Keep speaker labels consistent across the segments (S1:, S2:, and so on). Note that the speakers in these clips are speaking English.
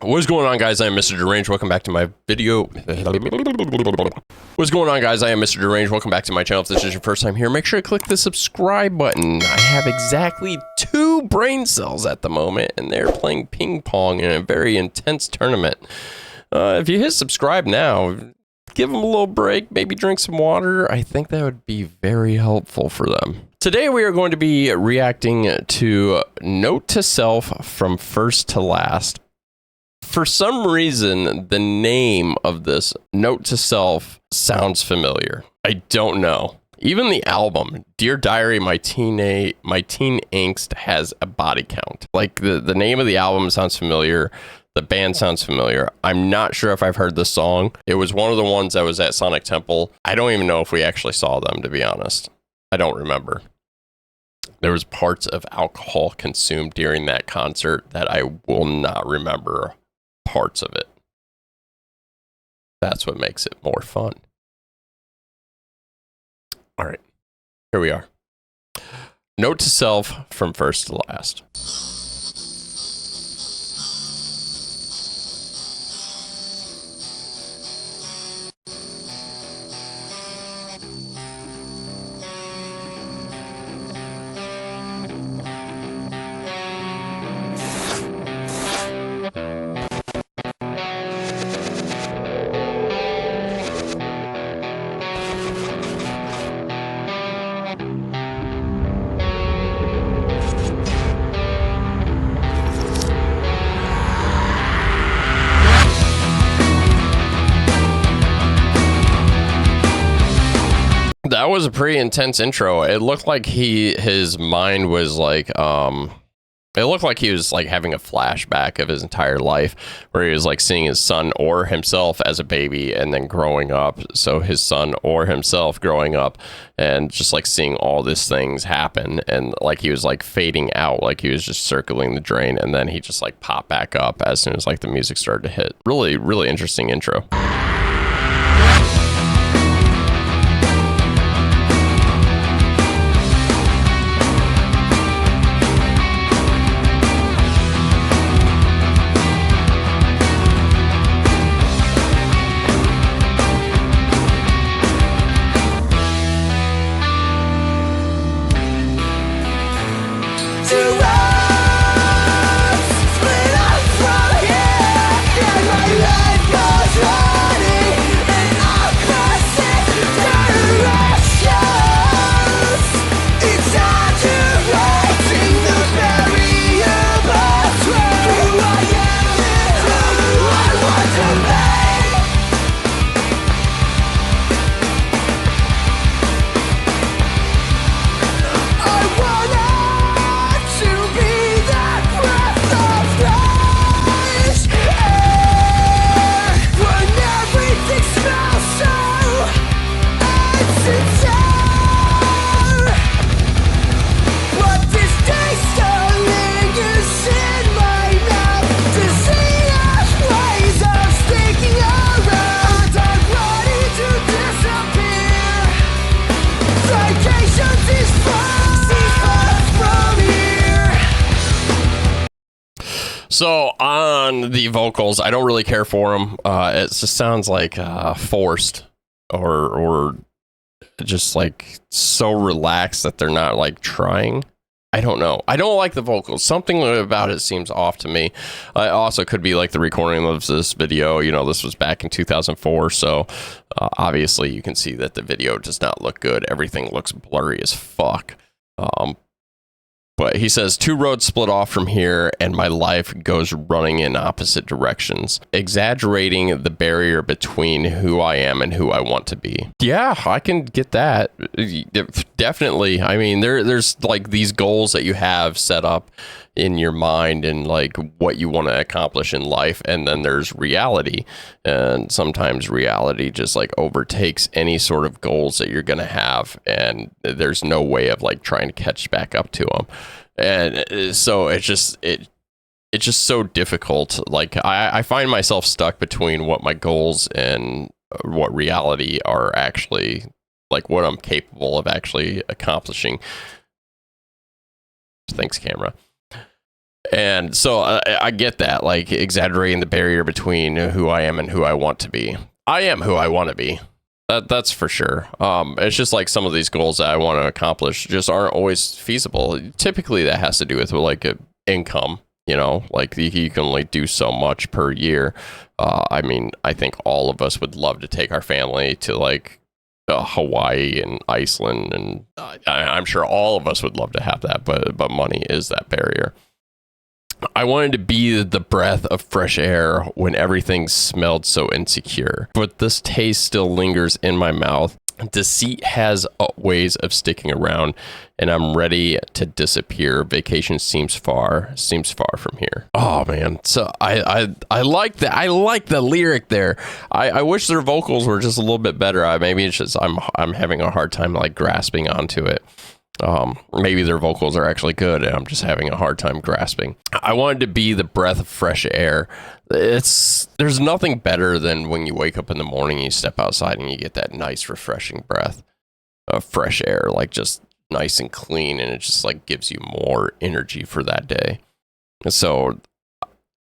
S1: What's going on, guys? I am MisterDeranged. Welcome back to my video. What's going on, guys? I am MisterDeranged. Welcome back to my channel. If this is your first time here, make sure to click the subscribe button. I have exactly 2 brain cells at the moment, and they're playing ping pong in a very intense tournament. If you hit subscribe now, give them a little break, maybe drink some water. I think that would be very helpful for them. Today we are going to be reacting to Note to Self from First to Last. For some reason, the name of this, Note to Self, sounds familiar. I don't know. Even the album, Dear Diary, My Teen Angst, has a body count. Like, the name of the album sounds familiar. The band sounds familiar. I'm not sure if I've heard the song. It was one of the ones that was at Sonic Temple. I don't even know if we actually saw them, to be honest. I don't remember. There was parts of alcohol consumed during that concert that I will not remember parts of it. That's what makes it more fun. All right, here we are. Note to Self from First to Last. That was a pretty intense intro. It looked like his mind was like, it looked like he was like having a flashback of his entire life where he was like seeing his son or himself as a baby and then growing up. So his son or himself growing up and just like seeing all these things happen, and like he was like fading out, like he was just circling the drain, and then he just like popped back up as soon as like the music started to hit. Really, really interesting intro. So on the vocals, I don't really care for them. It just sounds like forced or just like so relaxed that they're not like trying. I don't know. I don't like the vocals. Something about it seems off to me. It also could be like the recording of this video. You know, this was back in 2004. So obviously you can see that the video does not look good. Everything looks blurry as fuck. But he says, 2 roads split off from here, and my life goes running in opposite directions, exaggerating the barrier between who I am and who I want to be. Yeah, I can get that. Definitely. I mean, there's like these goals that you have set up in your mind and like what you want to accomplish in life, and then there's reality, and sometimes reality just like overtakes any sort of goals that you're gonna have, and there's no way of like trying to catch back up to them. And so it's just so difficult. Like I find myself stuck between what my goals and what reality are actually, like what I'm capable of actually accomplishing. Thanks, camera. And so I get that, like exaggerating the barrier between who I am and who I want to be. I am who I want to be. That's for sure. It's just like some of these goals that I want to accomplish just aren't always feasible. Typically, that has to do with like a income. You know, like you can only do so much per year. I mean, I think all of us would love to take our family to like Hawaii and Iceland, and I'm sure all of us would love to have that, but money is that barrier. I wanted to be the breath of fresh air when everything smelled so insecure, but this taste still lingers in my mouth. Deceit has ways of sticking around, and I'm ready to disappear. Vacation seems far from here. Oh man, so I like that. I like the lyric there. I wish their vocals were just a little bit better. Maybe it's just I'm having a hard time like grasping onto it. Maybe their vocals are actually good and I'm just having a hard time grasping. I wanted to be the breath of fresh air. There's nothing better than when you wake up in the morning and you step outside and you get that nice refreshing breath of fresh air, like just nice and clean, and it just like gives you more energy for that day. So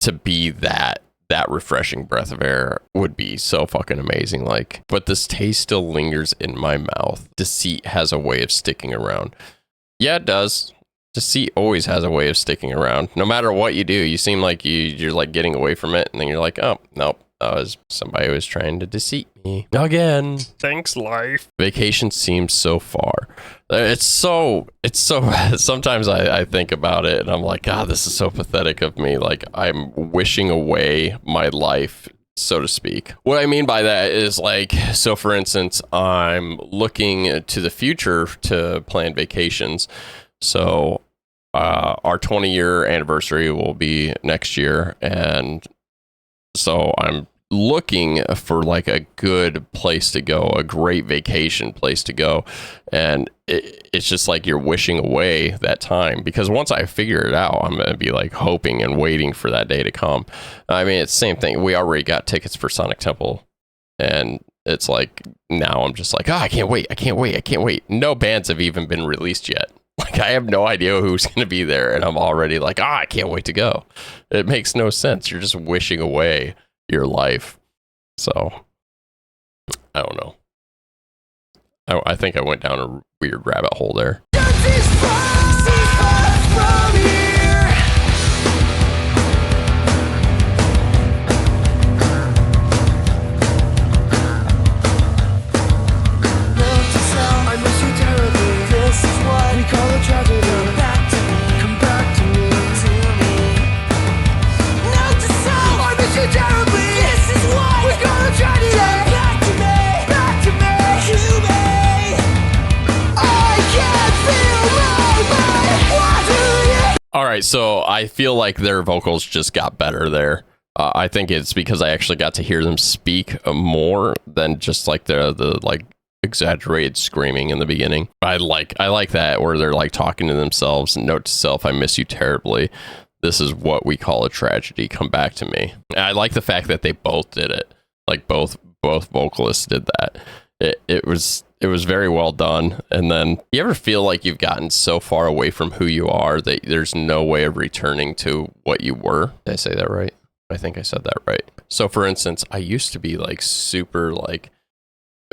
S1: to be that refreshing breath of air would be so fucking amazing. Like, but this taste still lingers in my mouth. Deceit has a way of sticking around. Yeah, it does. Deceit always has a way of sticking around. No matter what you do, you seem like you're like getting away from it, and then you're like, oh, nope, that was somebody who was trying to deceive me again. Thanks, life. Vacation seems so far. It's so sometimes I think about it and I'm like, God, this is so pathetic of me. Like, I'm wishing away my life, so to speak. What I mean by that is like, so for instance, I'm looking to the future to plan vacations. So our 20-year anniversary will be next year, and so I'm looking for like a good place to go, a great vacation place to go, and it's just like you're wishing away that time, because once I figure it out, I'm gonna be like hoping and waiting for that day to come. I mean, it's the same thing. We already got tickets for Sonic Temple, and it's like now I'm just like, I can't wait. No bands have even been released yet. Like, I have no idea who's going to be there, and I'm already like, I can't wait to go. It makes no sense. You're just wishing away your life. So, I don't know. I think I went down a weird rabbit hole there. All right, so I feel like their vocals just got better there. I think it's because I actually got to hear them speak more than just like the like exaggerated screaming in the beginning. I like that, where they're like talking to themselves. Note to self, I miss you terribly. This is what we call a tragedy. Come back to me. And I like the fact that they both did it. Like both vocalists did that. It was very well done. And then, you ever feel like you've gotten so far away from who you are that there's no way of returning to what you were? Did I say that right? I think I said that right. So for instance, I used to be like super like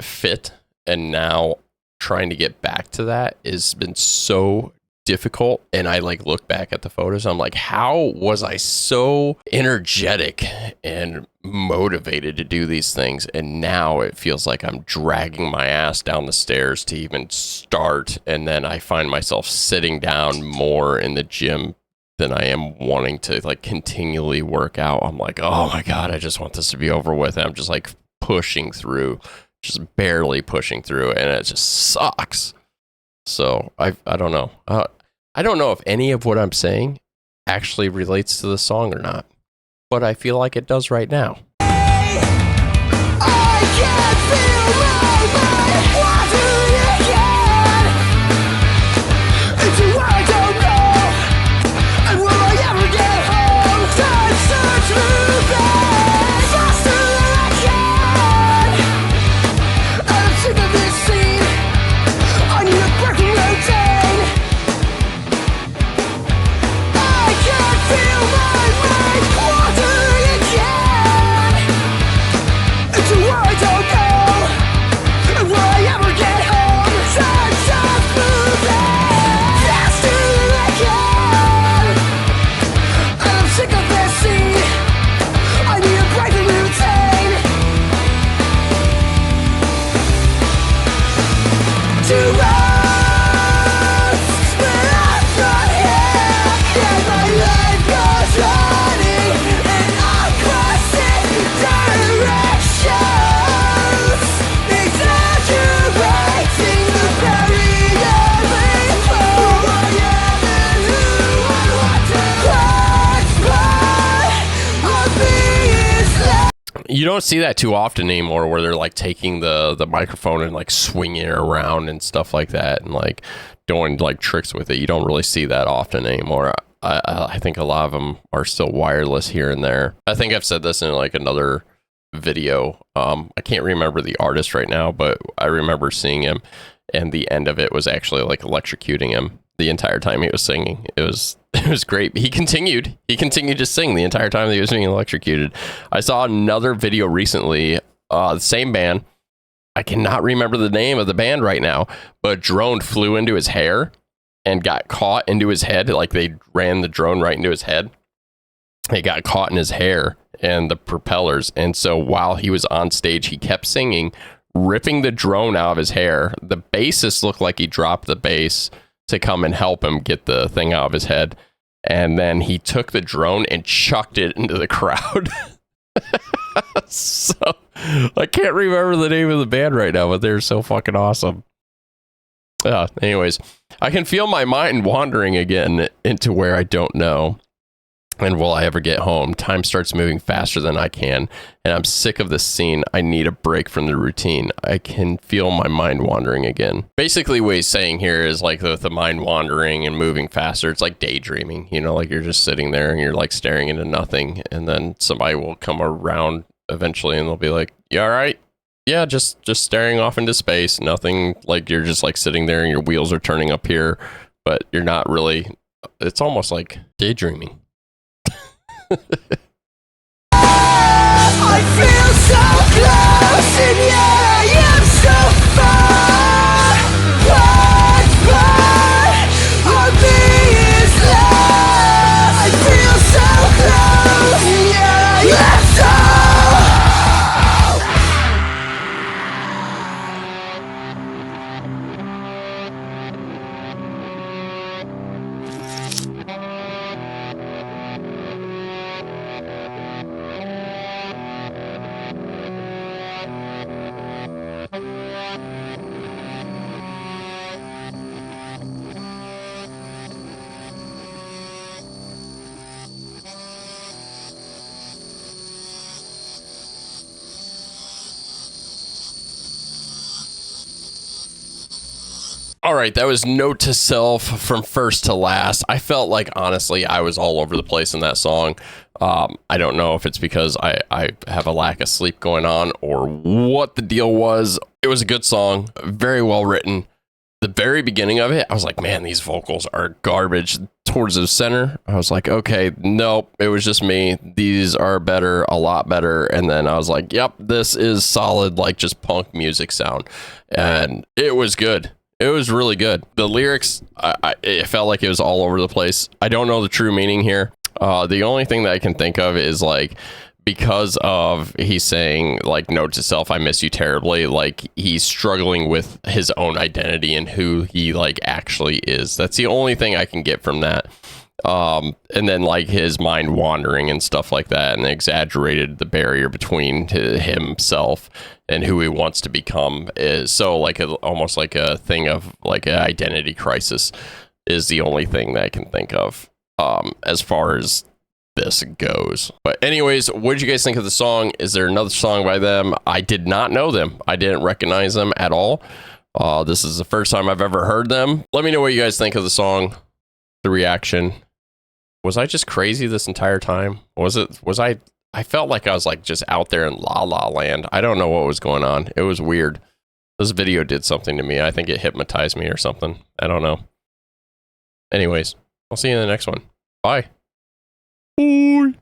S1: fit, and now trying to get back to that has been so difficult. And I like look back at the photos, I'm like, how was I so energetic and motivated to do these things, and now it feels like I'm dragging my ass down the stairs to even start, and then I find myself sitting down more in the gym than I am wanting to like continually work out. I'm like, oh my God, I just want this to be over with. And I'm just like pushing through, just barely pushing through, and it just sucks. So I don't know. I don't know if any of what I'm saying actually relates to the song or not, but I feel like it does right now.
S2: I can't feel
S1: You don't see that too often anymore, where they're like taking the microphone and like swinging it around and stuff like that, and like doing like tricks with it. You don't really see that often anymore. I think a lot of them are still wireless here and there. I think I've said this in like another video. I can't remember the artist right now, but I remember seeing him, and the end of it was actually like electrocuting him the entire time he was singing. It was great. He continued to sing the entire time that he was being electrocuted. I saw another video recently, the same band. I cannot remember the name of the band right now, but a drone flew into his hair and got caught into his head. Like they ran the drone right into his head. It got caught in his hair and the propellers. And so while he was on stage, he kept singing, ripping the drone out of his hair. The bassist looked like he dropped the bass to come and help him get the thing out of his head. And then he took the drone and chucked it into the crowd. So I can't remember the name of the band right now, but they're so fucking awesome. Anyways, I can feel my mind wandering again into where I don't know. And will I ever get home? Time starts moving faster than I can, and I'm sick of this scene. I need a break from the routine. I can feel my mind wandering again. Basically, what he's saying here is like the mind wandering and moving faster. It's like daydreaming, you know, like you're just sitting there and you're like staring into nothing, and then somebody will come around eventually and they'll be like, "You all right?" Yeah, just staring off into space. Nothing, like you're just like sitting there and your wheels are turning up here, but you're not really. It's almost like daydreaming.
S2: I feel so close and yet I am so far. But our being is lost. I feel so close and yet I am so.
S1: All right, that was Note to Self from first to last. I felt like, honestly, I was all over the place in that song. I don't know if it's because I have a lack of sleep going on or what the deal was. It was a good song, very well written. The very beginning of it, I was like, man, these vocals are garbage. Towards the center, I was like, okay, nope, it was just me. These are better, a lot better. And then I was like, yep, this is solid, like just punk music sound. And it was good. It was really good. The lyrics, it felt like it was all over the place. I don't know the true meaning here. The only thing that I can think of is like, because of he's saying like, note to self, I miss you terribly. Like he's struggling with his own identity and who he like actually is. That's the only thing I can get from that. And then like his mind wandering and stuff like that, and exaggerated the barrier between himself and who he wants to become is so like almost like a thing of like an identity crisis is the only thing that I can think of as far as this goes. But anyways, what did you guys think of the song? Is there another song by them? I did not know them. I didn't recognize them at all. This is the first time I've ever heard them. Let me know what you guys think of the song, the reaction. Was I just crazy this entire time? I felt like I was like just out there in La La Land. I don't know what was going on. It was weird. This video did something to me. I think it hypnotized me or something. I don't know. Anyways, I'll see you in the next one. Bye. Bye.